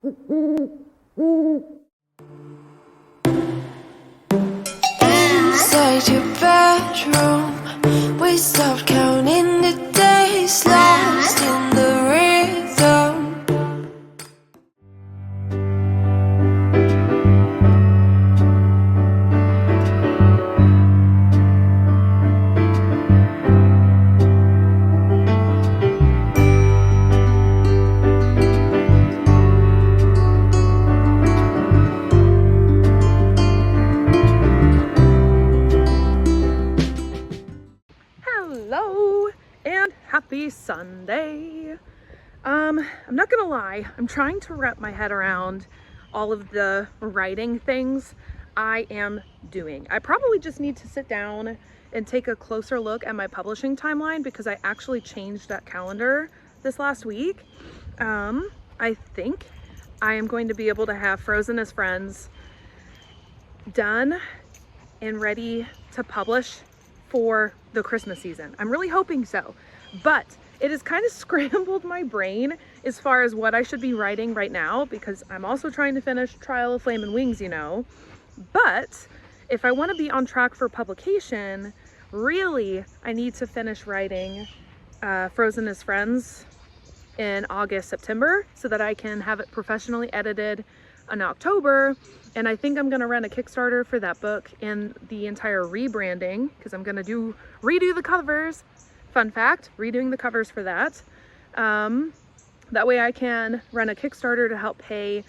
Inside your bedroom, we stopped counting the days, lost in the rhythm. Hello and happy Sunday. I'm not gonna lie, I'm trying to wrap my head around all of the writing things I am doing. I probably just need to sit down and take a closer look at my publishing timeline because I actually changed that calendar this last week. I think I am going to be able to have Frozen as Friends done and ready to publish for the Christmas season. I'm really hoping so, but it has kind of scrambled my brain as far as what I should be writing right now because I'm also trying to finish Trial of Flame and Wings, you know. But if I want to be on track for publication, really I need to finish writing Frozen as Friends in August, September, so that I can have it professionally edited in October. And I think I'm gonna run a Kickstarter for that book and the entire rebranding because I'm gonna redo the covers. Fun fact, redoing the covers for that. That way I can run a Kickstarter to help pay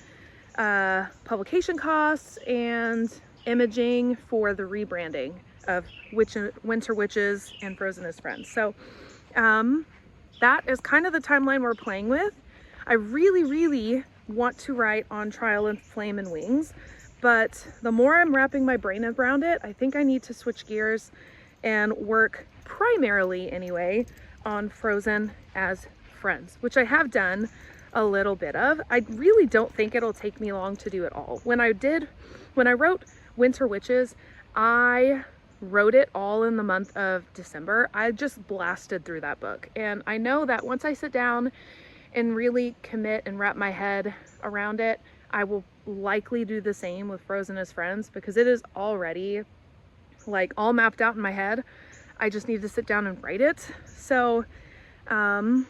publication costs and imaging for the rebranding of Winter Witches and Frozen as Friends. So that is kind of the timeline we're playing with. I really want to write on Trial of Flame and Wings, but the more I'm wrapping my brain around it, I think I need to switch gears and work primarily anyway on Frozen as Friends, which I have done a little bit of. I really don't think it'll take me long to do it all. When I wrote Winter Witches, I wrote it all in the month of December. I just blasted through that book. And I know that once I sit down and really commit and wrap my head around it, I will likely do the same with Frozen as Friends because it is already like all mapped out in my head. I just need to sit down and write it. So I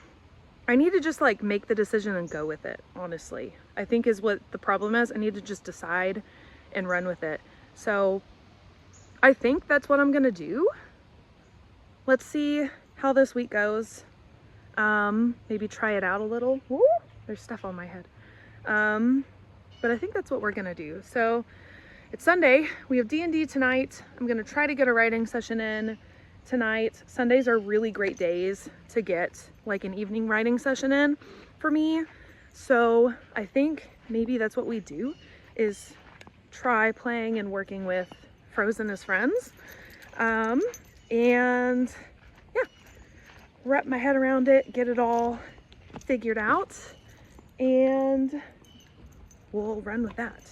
need to just like make the decision and go with it, honestly. I think is what the problem is. I need to just decide and run with it. So I think that's what I'm gonna do. Let's see how this week goes. Maybe try it out a little. Ooh, there's stuff on my head. But I think that's what we're gonna do. So it's Sunday, we have D&D tonight. I'm gonna try to get a writing session in tonight. Sundays are really great days to get like an evening writing session in for me. So I think maybe that's what we do, is try playing and working with Frozen as Friends. And yeah, wrap my head around it, get it all figured out, and we'll run with that.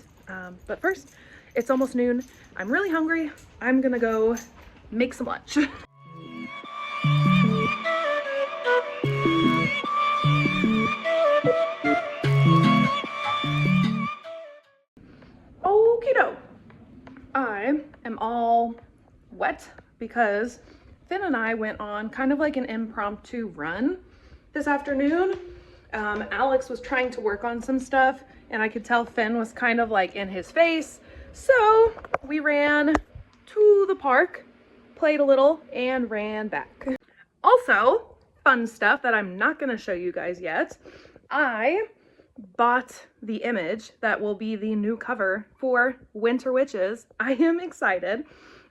But first, it's almost noon. I'm really hungry. I'm gonna go make some lunch. Okie doke. I am all wet because Finn and I went on kind of like an impromptu run this afternoon. Alex was trying to work on some stuff and I could tell Finn was kind of like in his face. So we ran to the park, played a little, and ran back. Also, fun stuff that I'm not going to show you guys yet. I bought the image that will be the new cover for Winter Witches. I am excited.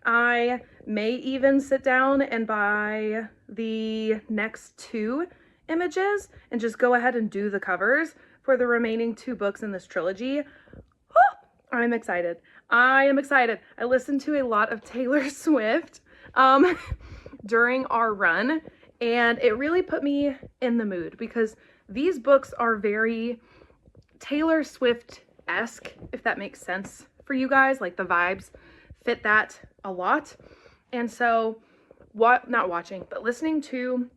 I may even sit down and buy the next 2 images and just go ahead and do the covers for the remaining 2 books in this trilogy. Oh, I'm excited. I am excited. I listened to a lot of Taylor Swift during our run, and it really put me in the mood because these books are very Taylor Swift-esque, if that makes sense for you guys. Like the vibes fit that a lot. And so not watching, but listening to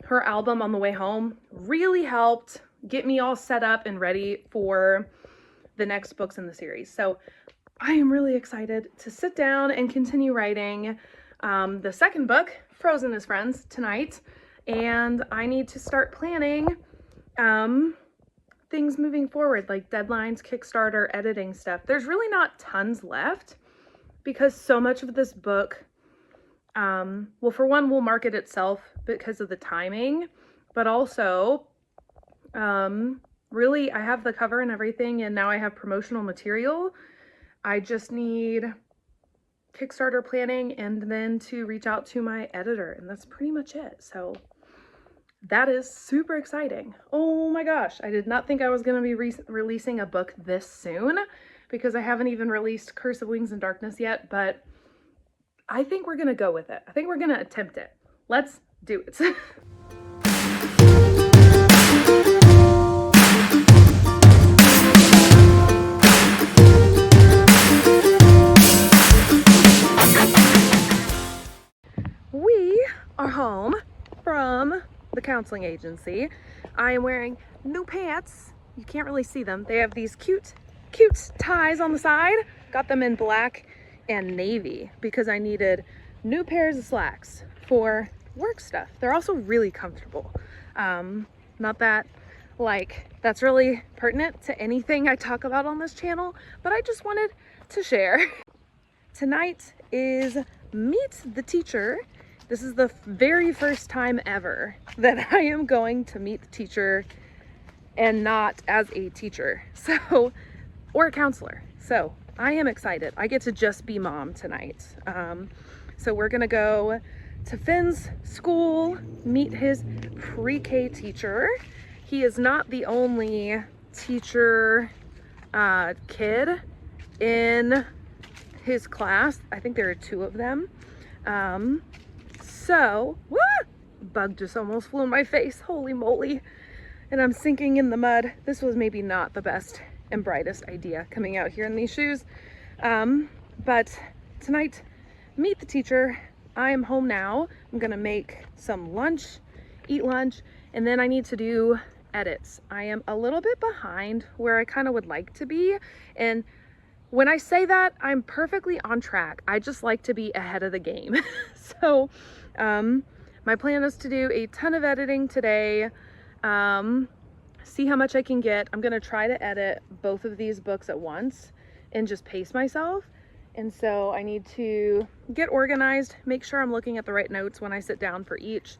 her album on the way home really helped get me all set up and ready for the next books in the series. So I am really excited to sit down and continue writing the second book, Frozen as Friends, tonight. And I need to start planning things moving forward, like deadlines, Kickstarter, editing stuff. There's really not tons left because so much of this book, well, for one, will market itself because of the timing, but also, really, I have the cover and everything, and now I have promotional material. I just need Kickstarter planning and then to reach out to my editor, and that's pretty much it. So that is super exciting. Oh my gosh, I did not think I was going to be releasing a book this soon because I haven't even released Curse of Wings and Darkness yet, but I think we're going to go with it. I think we're going to attempt it. Let's do it. We are home from the counseling agency. I am wearing new pants. You can't really see them. They have these cute ties on the side. Got them in black and navy because I needed new pairs of slacks for work stuff. They're also really comfortable. Not that like that's really pertinent to anything I talk about on this channel, but I just wanted to share. Tonight is Meet the Teacher. This is the very first time ever that I am going to meet the teacher and not as a teacher, so, or a counselor. So I am excited. I get to just be mom tonight. So we're gonna go to Finn's school, meet his pre-K teacher. He is not the only teacher kid in his class. I think there are 2 of them. So, bug just almost flew in my face, holy moly. And I'm sinking in the mud. This was maybe not the best and brightest idea coming out here in these shoes. But tonight, meet the teacher. I am home now. I'm gonna make some lunch, eat lunch, and then I need to do edits. I am a little bit behind where I kind of would like to be. And when I say that, I'm perfectly on track. I just like to be ahead of the game. So my plan is to do a ton of editing today, see how much I can get. I'm gonna try to edit both of these books at once and just pace myself. And so I need to get organized, make sure I'm looking at the right notes when I sit down for each.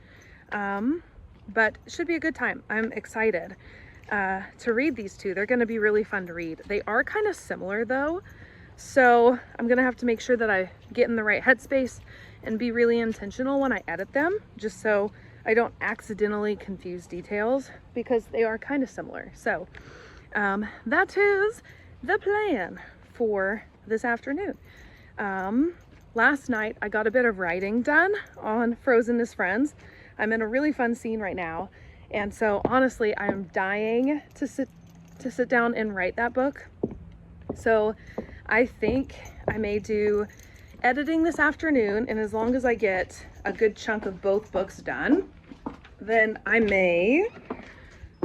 But it should be a good time. I'm excited to read these 2. They're gonna be really fun to read. They are kind of similar though. So I'm gonna have to make sure that I get in the right headspace and be really intentional when I edit them, just so I don't accidentally confuse details because they are kind of similar. So that is the plan for this afternoon. Last night I got a bit of writing done on Frozen as Friends. I'm in a really fun scene right now, and so honestly I am dying to sit down and write that book. So I think I may do editing this afternoon, and as long as I get a good chunk of both books done, then I may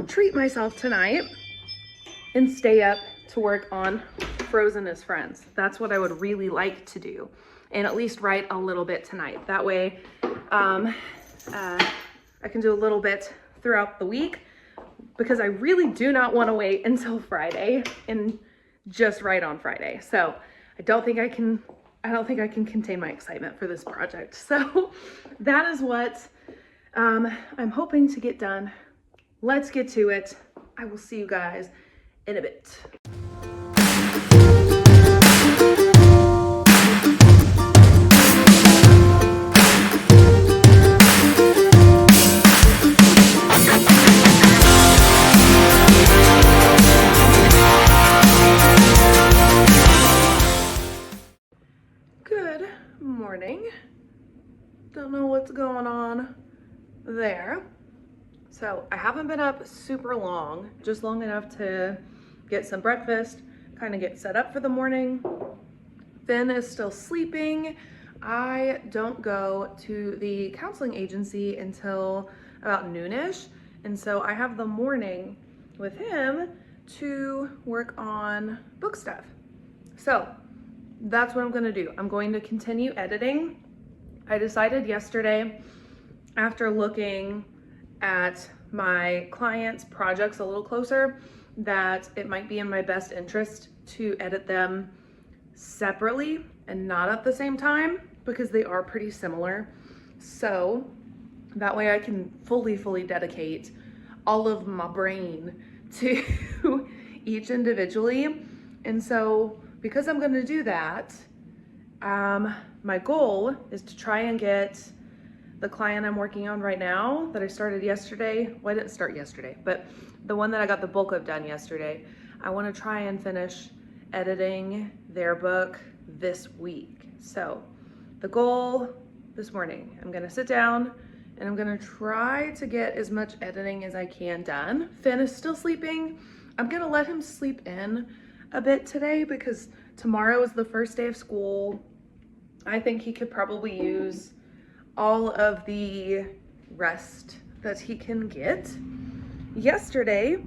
treat myself tonight and stay up to work on Frozen as Friends. That's what I would really like to do, and at least write a little bit tonight. That way I can do a little bit throughout the week, because I really do not want to wait until Friday and just write on Friday. So I don't think I can contain my excitement for this project. So that is what I'm hoping to get done. Let's get to it. I will see you guys in a bit. Good morning. Don't know what's going on there. So I haven't been up super long, just long enough to get some breakfast, kind of get set up for the morning. Finn is still sleeping. I don't go to the counseling agency until about noonish, and so I have the morning with him to work on book stuff. So that's what I'm gonna do. I'm going to continue editing. I decided yesterday, after looking at my clients' projects a little closer, that it might be in my best interest to edit them separately and not at the same time, because they are pretty similar. So that way I can fully dedicate all of my brain to each individually. And so because I'm gonna do that, my goal is to try and get the client I'm working on right now that I started yesterday. Well, I didn't start yesterday, but the one that I got the bulk of done yesterday, I want to try and finish editing their book this week. So the goal this morning, I'm gonna sit down and I'm gonna try to get as much editing as I can done. Finn is still sleeping. I'm gonna let him sleep in a bit today because tomorrow is the first day of school. I think he could probably use all of the rest that he can get. Yesterday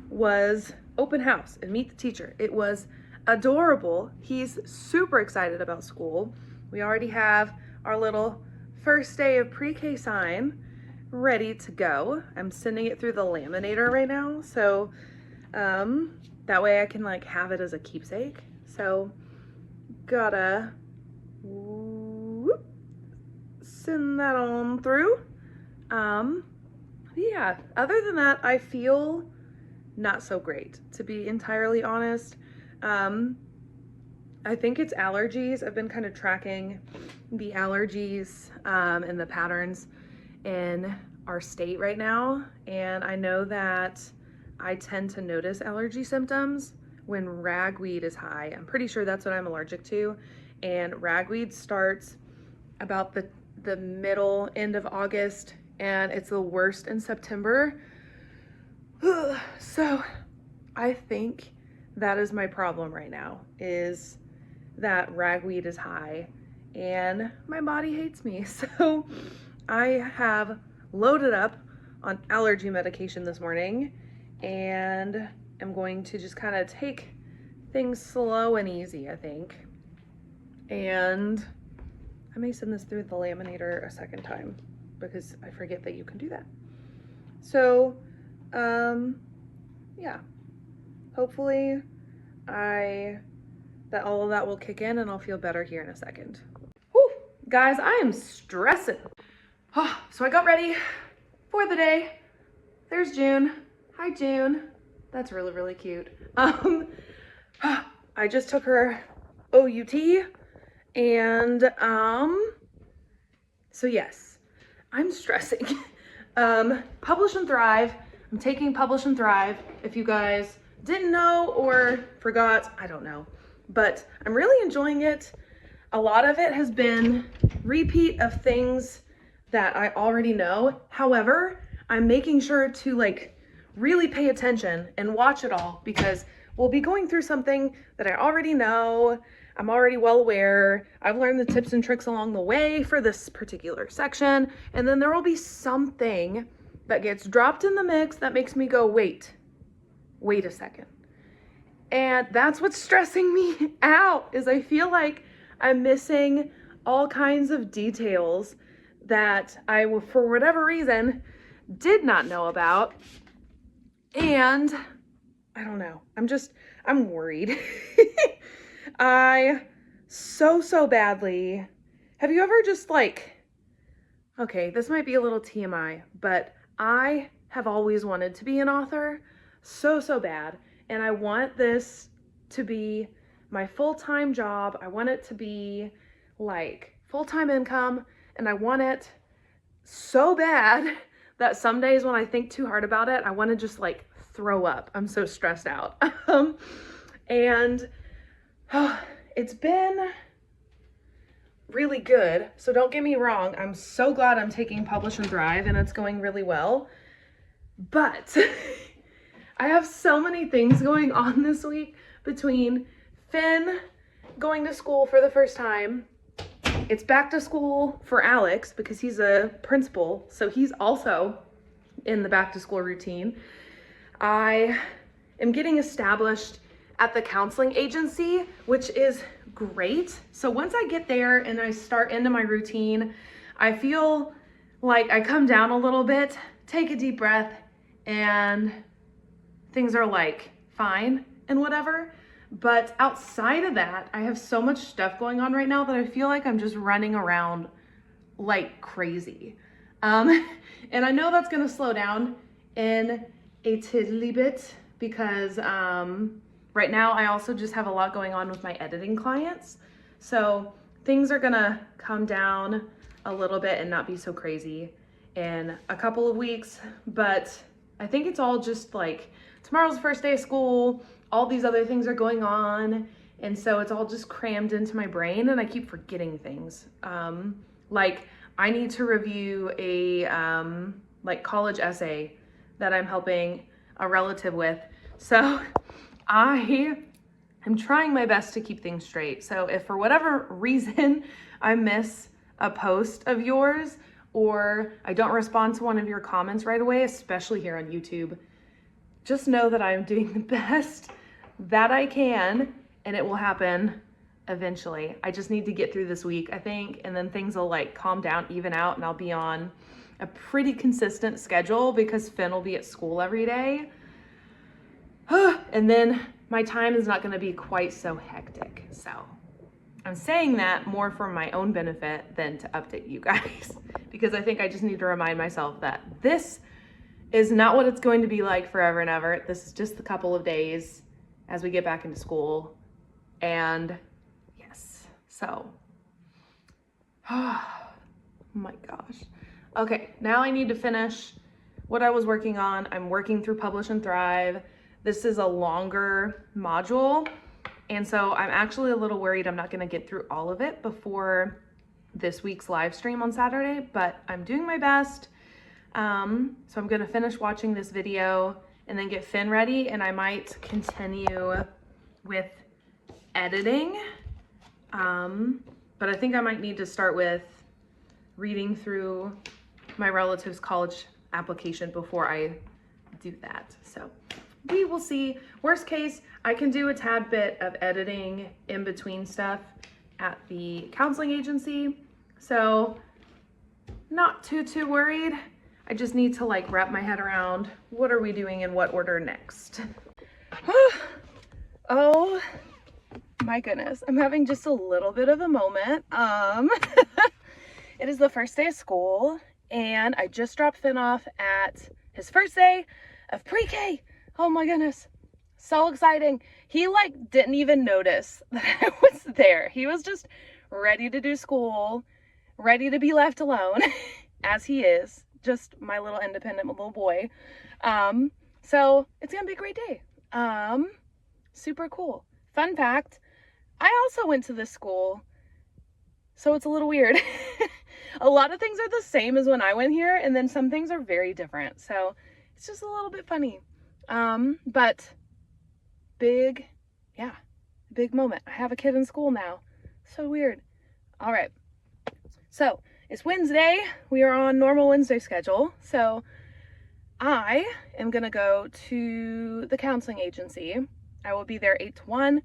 was open house and meet the teacher. It was adorable. He's super excited about school. We already have our little first day of pre-K sign ready to go. I'm sending it through the laminator right now, so that way I can like have it as a keepsake. So gotta send that on through. Yeah, other than that, I feel not so great, to be entirely honest. I think it's allergies. I've been kind of tracking the allergies and the patterns in our state right now. And I know that I tend to notice allergy symptoms when ragweed is high. I'm pretty sure that's what I'm allergic to. And ragweed starts about the middle, end of August, and it's the worst in September. So I think that is my problem right now, is that ragweed is high and my body hates me. So I have loaded up on allergy medication this morning and I'm going to just kind of take things slow and easy, I think. And I may send this through the laminator a second time because I forget that you can do that. So, yeah, hopefully that all of that will kick in and I'll feel better here in a second. Whew, guys, I am stressing. Oh, so I got ready for the day. There's June. Hi, June. That's really cute. I just took her OUT and so yes, I'm stressing. Publish and Thrive. I'm taking Publish and Thrive. If you guys didn't know or forgot, I don't know, but I'm really enjoying it. A lot of it has been repeat of things that I already know. However, I'm making sure to like really pay attention and watch it all because we'll be going through something that I already know. I'm already well aware. I've learned the tips and tricks along the way for this particular section. And then there will be something that gets dropped in the mix that makes me go, wait a second. And that's what's stressing me out, is I feel like I'm missing all kinds of details that I, for whatever reason, did not know about. And I don't know, I'm worried. I so badly, have you ever just like, okay, this might be a little TMI, but I have always wanted to be an author so bad. And I want this to be my full-time job. I want it to be like full-time income. And I want it so bad that some days when I think too hard about it, I want to just like throw up. I'm so stressed out. And it's been really good. So don't get me wrong. I'm so glad I'm taking Publish and Thrive and it's going really well. But I have so many things going on this week, between Finn going to school for the first time. It's back to school for Alex because he's a principal. So he's also in the back to school routine. I am getting established at the counseling agency, which is great. So once I get there and I start into my routine, I feel like I come down a little bit, take a deep breath, and things are like fine and whatever. But outside of that, I have so much stuff going on right now that I feel like I'm just running around like crazy. And I know that's gonna slow down in a tiddly bit because right now I also just have a lot going on with my editing clients. So things are gonna come down a little bit and not be so crazy in a couple of weeks. But I think it's all just like tomorrow's the first day of school, all these other things are going on. And so it's all just crammed into my brain and I keep forgetting things. Like I need to review a like college essay that I'm helping a relative with. So I am trying my best to keep things straight. So if for whatever reason I miss a post of yours or I don't respond to one of your comments right away, especially here on YouTube, just know that I'm doing the best that I can and it will happen eventually. I just need to get through this week, I think, and then things will like calm down, even out, and I'll be on a pretty consistent schedule because Finn will be at school every day. And then my time is not going to be quite so hectic. So I'm saying that more for my own benefit than to update you guys because I think I just need to remind myself that this is not what it's going to be like forever and ever. This is just a couple of days as we get back into school. And yes, so, oh my gosh. Okay, now I need to finish what I was working on. I'm working through Publish and Thrive. This is a longer module. And so I'm actually a little worried I'm not gonna get through all of it before this week's live stream on Saturday, but I'm doing my best. So I'm gonna finish watching this video and then get Finn ready, and I might continue with editing. But I think I might need to start with reading through my relative's college application before I do that. So we will see. Worst case, I can do a tad bit of editing in between stuff at the counseling agency. So not too worried. I just need to like wrap my head around what are we doing in what order next. Oh my goodness, I'm having just a little bit of a moment. It is the first day of school and I just dropped Finn off at his first day of pre-K. Oh my goodness, so exciting. He like didn't even notice that I was there. He was just ready to do school, ready to be left alone as he is, just my little independent little boy. So it's gonna be a great day. Super cool. Fun fact, I also went to this school, so it's a little weird. A lot of things are the same as when I went here, and then some things are very different. So it's just a little bit funny. But big moment. I have a kid in school now. So weird. All right. So it's Wednesday. We are on normal Wednesday schedule. So I am going to go to the counseling agency. I will be there 8 to 1.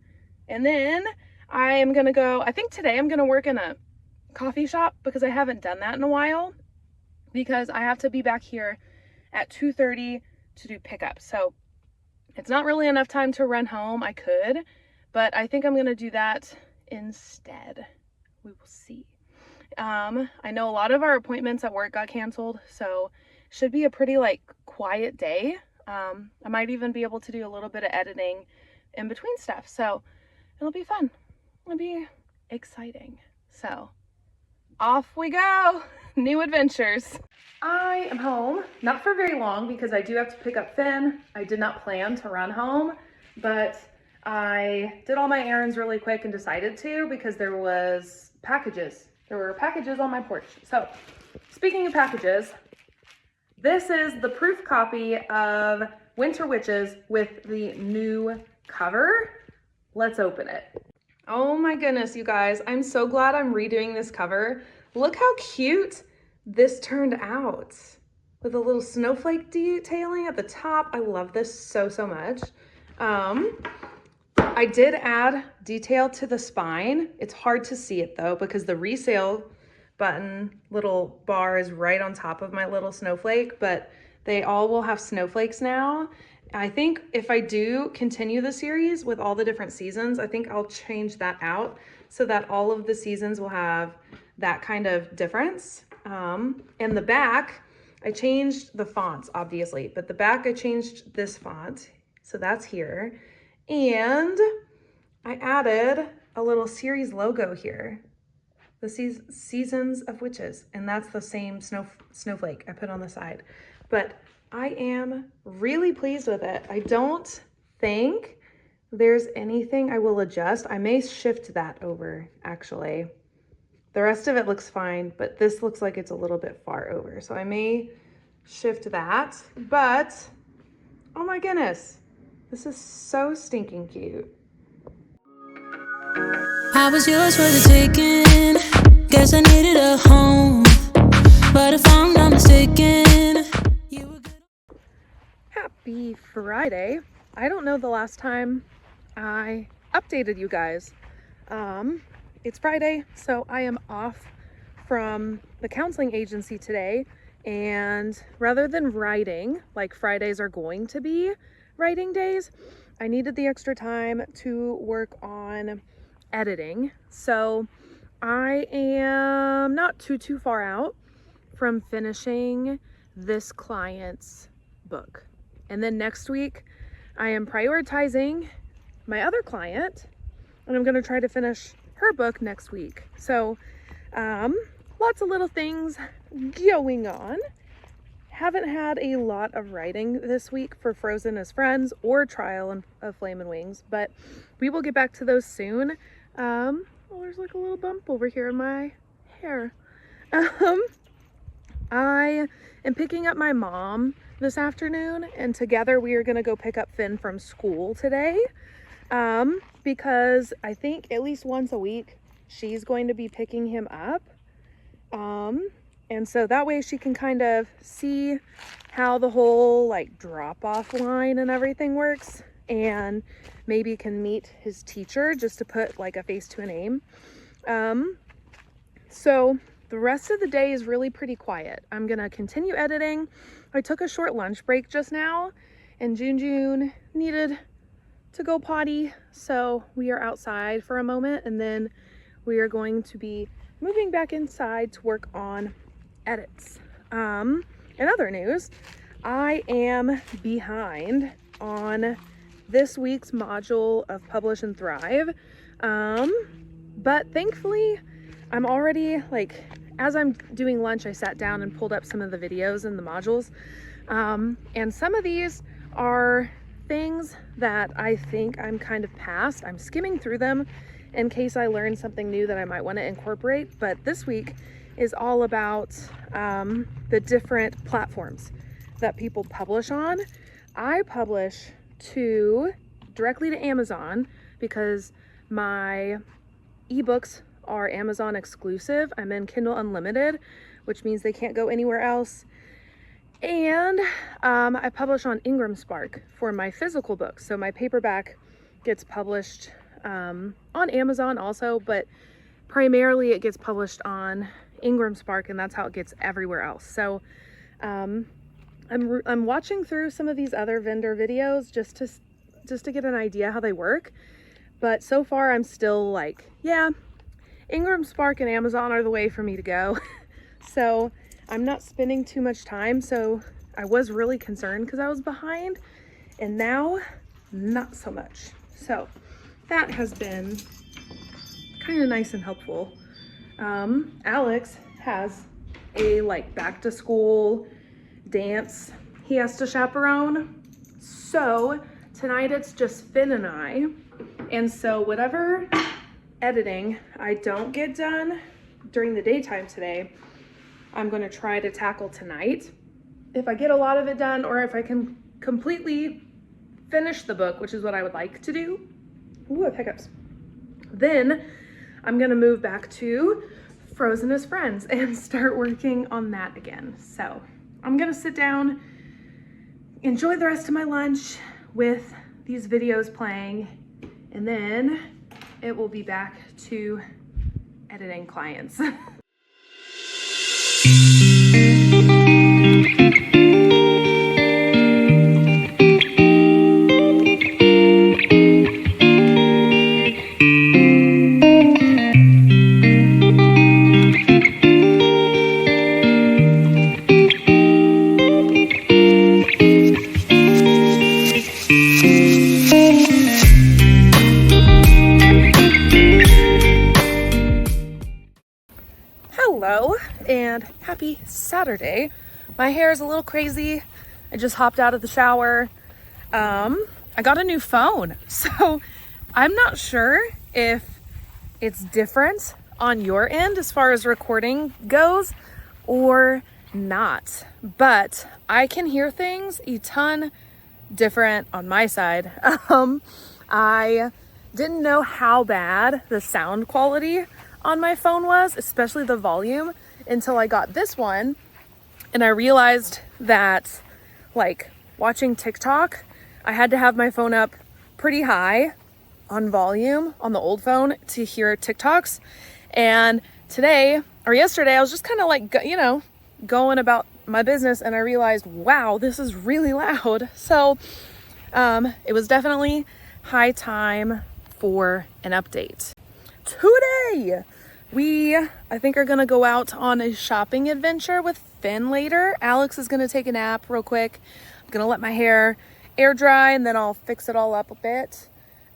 And then I am going to go, I think today I'm going to work in a coffee shop because I haven't done that in a while because I have to be back here at 2:30 to do pickup. So it's not really enough time to run home. I could, but I think I'm going to do that instead. We will see. I know a lot of our appointments at work got canceled, so should be a pretty like quiet day. I might even be able to do a little bit of editing in between stuff. So it'll be fun. It'll be exciting. So off we go. New adventures. I am home, not for very long because I do have to pick up Finn. I did not plan to run home, but I did all my errands really quick and decided to because there were packages on my porch. So speaking of packages, this is the proof copy of Winter Witches with the new cover. Let's open it. Oh my goodness, you guys. I'm so glad I'm redoing this cover. Look how cute this turned out. with a little snowflake detailing at the top. I love this so much. I did add detail to the spine. It's hard to see it though, because the resale button little bar is right on top of my little snowflake, but they all will have snowflakes now. I think if I do continue the series with all the different seasons, I think I'll change that out so that all of the seasons will have that kind of difference. And the back, I changed the fonts obviously, but the back I changed this font. So that's here. And I added a little series logo here. The Seasons of Witches, and that's the same snowflake I put on the side. But I am really pleased with it. I don't think there's anything I will adjust. I may shift that over actually. The rest of it looks fine, but this looks like it's a little bit far over. So I may shift that, but oh my goodness, this is so stinking cute. I was yours for the taking. Guess I needed a home, but if I'm not mistaken, you were good. Happy Friday. I don't know the last time I updated you guys. It's Friday, so I am off from the counseling agency today, and rather than writing, like Fridays are going to be writing days, I needed the extra time to work on editing. So I am not too far out from finishing this client's book. And then next week I am prioritizing my other client, and I'm going to try to finish her book next week. So lots of little things going on. Haven't had a lot of writing this week for Frozen as Friends or Trial of Flame and Wings, but we will get back to those soon. Oh, there's like a little bump over here in my hair. I am picking up my mom this afternoon, and together we are going to go pick up Finn from school today, because I think at least once a week she's going to be picking him up. And so that way she can kind of see how the whole like drop off line and everything works, and maybe can meet his teacher just to put like a face to a name. So the rest of the day is really pretty quiet. I'm gonna continue editing. I took a short lunch break just now, and June needed to go potty, so we are outside for a moment, and then we are going to be moving back inside to work on edits. In other news, I am behind on this week's module of Publish and Thrive, but thankfully I'm already, like, as I'm doing lunch, I sat down and pulled up some of the videos and the modules, and some of these are things that I think I'm kind of past. I'm skimming through them in case I learn something new that I might want to incorporate, but this week is all about the different platforms that people publish on. I publish directly to Amazon because my ebooks are Amazon exclusive. I'm in Kindle Unlimited, which means they can't go anywhere else. And I publish on Ingram Spark for my physical books. So my paperback gets published on Amazon also, but primarily it gets published on Ingram Spark, and that's how it gets everywhere else. So I'm watching through some of these other vendor videos just to get an idea how they work. But so far I'm still like, yeah, Ingram Spark and Amazon are the way for me to go. So I'm not spending too much time. So I was really concerned because I was behind, and now not so much. So that has been kind of nice and helpful. Alex has a like back to school dance he has to chaperone. So tonight it's just Finn and I. And so whatever editing I don't get done during the daytime today, I'm going to try to tackle tonight. If I get a lot of it done, or if I can completely finish the book, which is what I would like to do. Ooh, I have hiccups. Then I'm going to move back to Frozen as Friends and start working on that again. So I'm gonna sit down, enjoy the rest of my lunch with these videos playing, and then it will be back to editing clients. Hello and happy Saturday. My hair is a little crazy. I just hopped out of the shower. I got a new phone, so I'm not sure if it's different on your end as far as recording goes or not, but I can hear things a ton different on my side. I didn't know how bad the sound quality on my phone was, especially the volume, until I got this one and I realized that, like, watching TikTok, I had to have my phone up pretty high on volume on the old phone to hear TikToks. And today or yesterday I was just kind of like, going about my business, and I realized, wow, this is really loud. So it was definitely high time for an update. Today, I think are gonna go out on a shopping adventure with Finn later. Alex is gonna take a nap real quick. I'm gonna let my hair air dry and then I'll fix it all up a bit.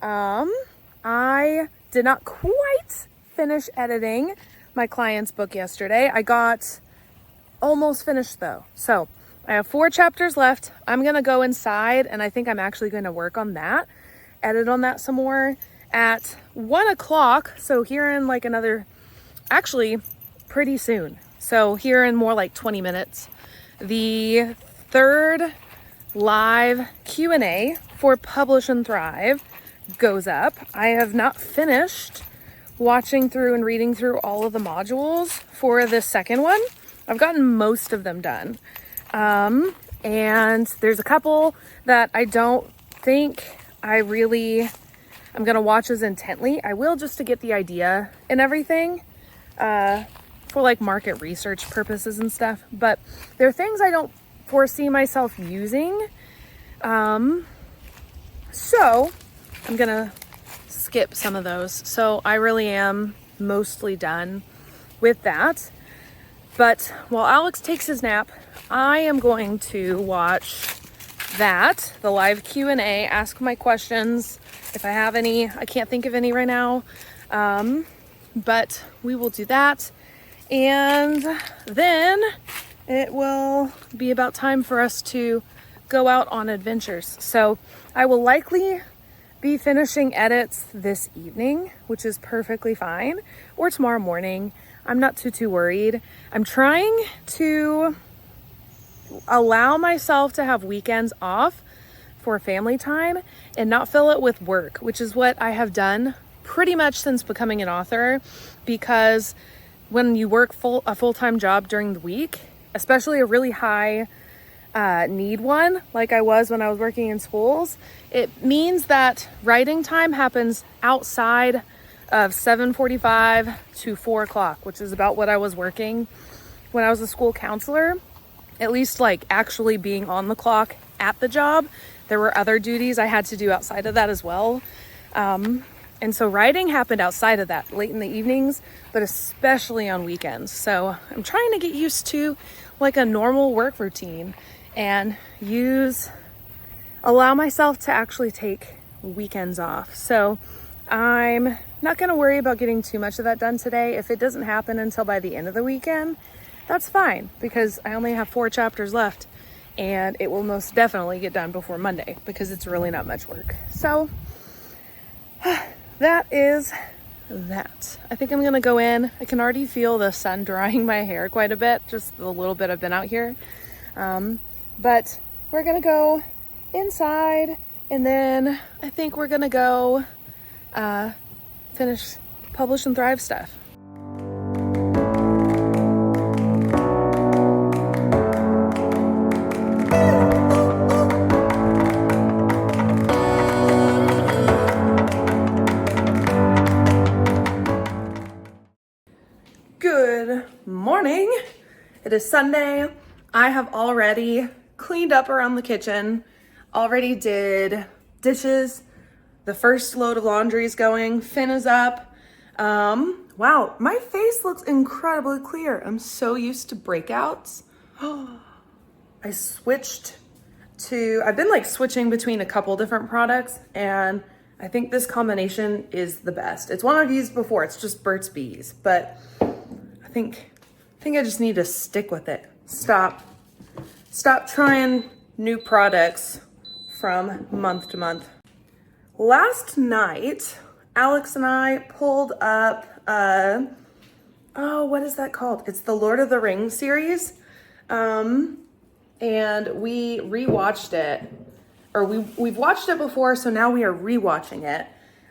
I did not quite finish editing my client's book yesterday. I got almost finished though. So I have 4 chapters left. I'm gonna go inside and I think I'm actually gonna work on that, edit on that some more at 1 o'clock. So here in like actually pretty soon. So here in more like 20 minutes, the 3rd live Q&A for Publish and Thrive goes up. I have not finished watching through and reading through all of the modules for the second one. I've gotten most of them done. And there's a couple that I don't think I'm gonna watch as intently. I will, just to get the idea and everything, for like market research purposes and stuff. But there are things I don't foresee myself using. So I'm gonna skip some of those. So I really am mostly done with that. But while Alex takes his nap, I am going to watch the live Q&A, ask my questions if I have any. I can't think of any right now, but we will do that. And then it will be about time for us to go out on adventures. So I will likely be finishing edits this evening, which is perfectly fine, or tomorrow morning. I'm not too worried. I'm trying to allow myself to have weekends off for family time and not fill it with work, which is what I have done pretty much since becoming an author. Because when you work a full-time job during the week, especially a really high need one, like I was when I was working in schools, it means that writing time happens outside of 7:45 to 4 o'clock, which is about what I was working when I was a school counselor. At least like actually being on the clock at the job. There were other duties I had to do outside of that as well. And so writing happened outside of that, late in the evenings, but especially on weekends. So I'm trying to get used to like a normal work routine and allow myself to actually take weekends off. So I'm not gonna worry about getting too much of that done today. If it doesn't happen until by the end of the weekend, that's fine, because I only have 4 chapters left and it will most definitely get done before Monday because it's really not much work. So that is that. I think I'm gonna go in. I can already feel the sun drying my hair quite a bit, just the little bit I've been out here. But we're gonna go inside and then I think we're gonna go finish Publish and Thrive stuff. is Sunday. I have already cleaned up around the kitchen, already did dishes. The first load of laundry is going. Finn is up. Wow, my face looks incredibly clear. I'm so used to breakouts. I switched I've been like switching between a couple different products, and I think this combination is the best. It's one I've used before. It's just Burt's Bees, but I think I just need to stick with it. Stop trying new products from month to month. Last night, Alex and I pulled up, what is that called? It's the Lord of the Rings series. And we rewatched it, or we've watched it before, so now we are rewatching it.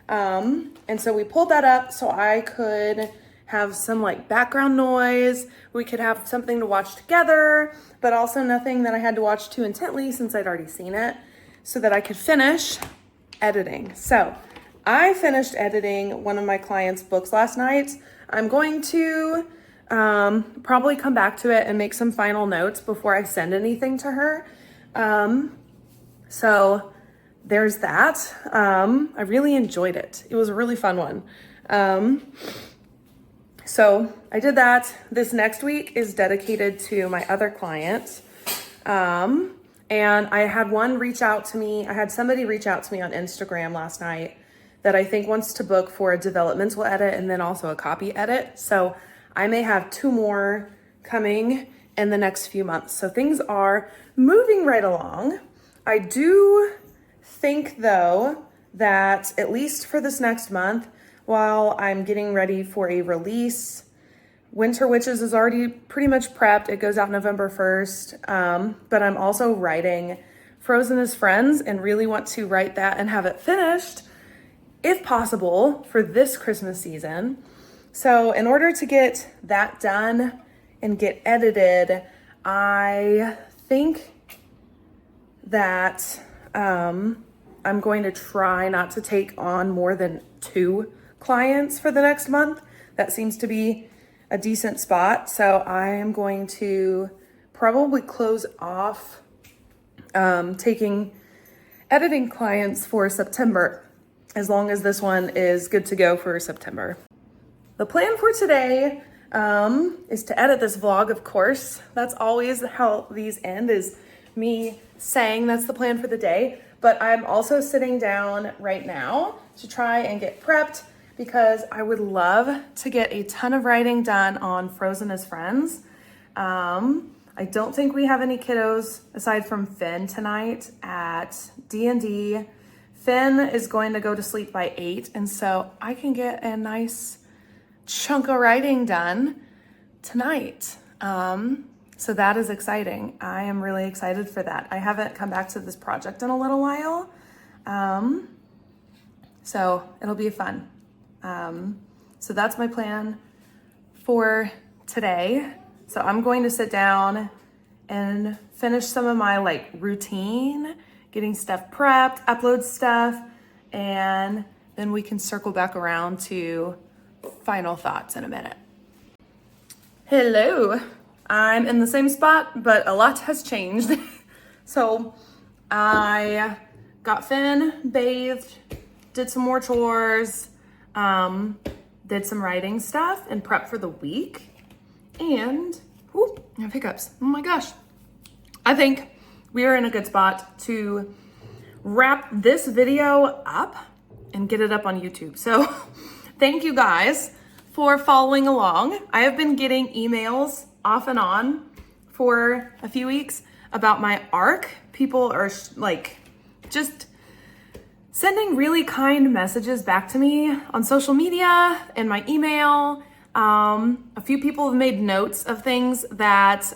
And so we pulled that up so I could have some like background noise. We could have something to watch together, but also nothing that I had to watch too intently since I'd already seen it, so that I could finish editing. So I finished editing one of my clients' books last night. I'm going to probably come back to it and make some final notes before I send anything to her. So there's that. I really enjoyed it. It was a really fun one. So I did that. This next week is dedicated to my other client. And I had somebody reach out to me on Instagram last night that I think wants to book for a developmental edit and then also a copy edit. So I may have 2 more coming in the next few months. So things are moving right along. I do think though that at least for this next month, while I'm getting ready for a release, Winter Witches is already pretty much prepped. It goes out November 1st. But I'm also writing Frozen as Friends and really want to write that and have it finished, if possible, for this Christmas season. So in order to get that done and get edited, I think that I'm going to try not to take on more than 2 clients for the next month. That seems to be a decent spot. So I am going to probably close off taking editing clients for September, as long as this one is good to go for September. The plan for today is to edit this vlog, of course. That's always how these end, is me saying that's the plan for the day. But I'm also sitting down right now to try and get prepped, because I would love to get a ton of writing done on Frozen as Friends. I don't think we have any kiddos aside from Finn tonight at D&D. Finn is going to go to sleep by 8, and so I can get a nice chunk of writing done tonight. So that is exciting. I am really excited for that. I haven't come back to this project in a little while. So it'll be fun. So that's my plan for today. So I'm going to sit down and finish some of my like routine, getting stuff prepped, upload stuff, and then we can circle back around to final thoughts in a minute. Hello, I'm in the same spot, but a lot has changed. So I got Finn bathed, did some more chores, did some writing stuff and prep for the week. And, I have hiccups. Oh my gosh. I think we are in a good spot to wrap this video up and get it up on YouTube. So thank you guys for following along. I have been getting emails off and on for a few weeks about my arc. People are like just sending really kind messages back to me on social media and my email. A few people have made notes of things that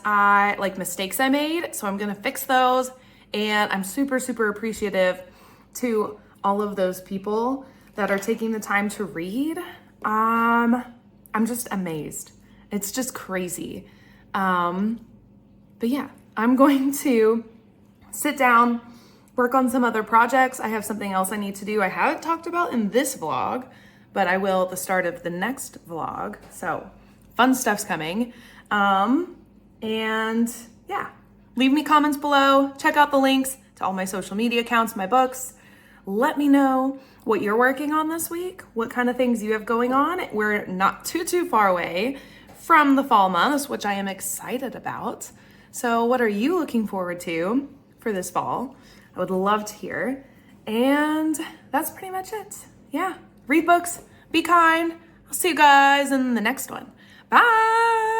mistakes I made. So I'm going to fix those. And I'm super, super appreciative to all of those people that are taking the time to read. I'm just amazed. It's just crazy. But yeah, I'm going to sit down, work on some other projects. I have something else I need to do I haven't talked about in this vlog, but I will at the start of the next vlog. So fun stuff's coming. And yeah, leave me comments below. Check out the links to all my social media accounts, my books. Let me know what you're working on this week, what kind of things you have going on. We're not too far away from the fall months, which I am excited about. So what are you looking forward to for this fall? I would love to hear. And that's pretty much it. Yeah, read books, be kind. I'll see you guys in the next one. Bye.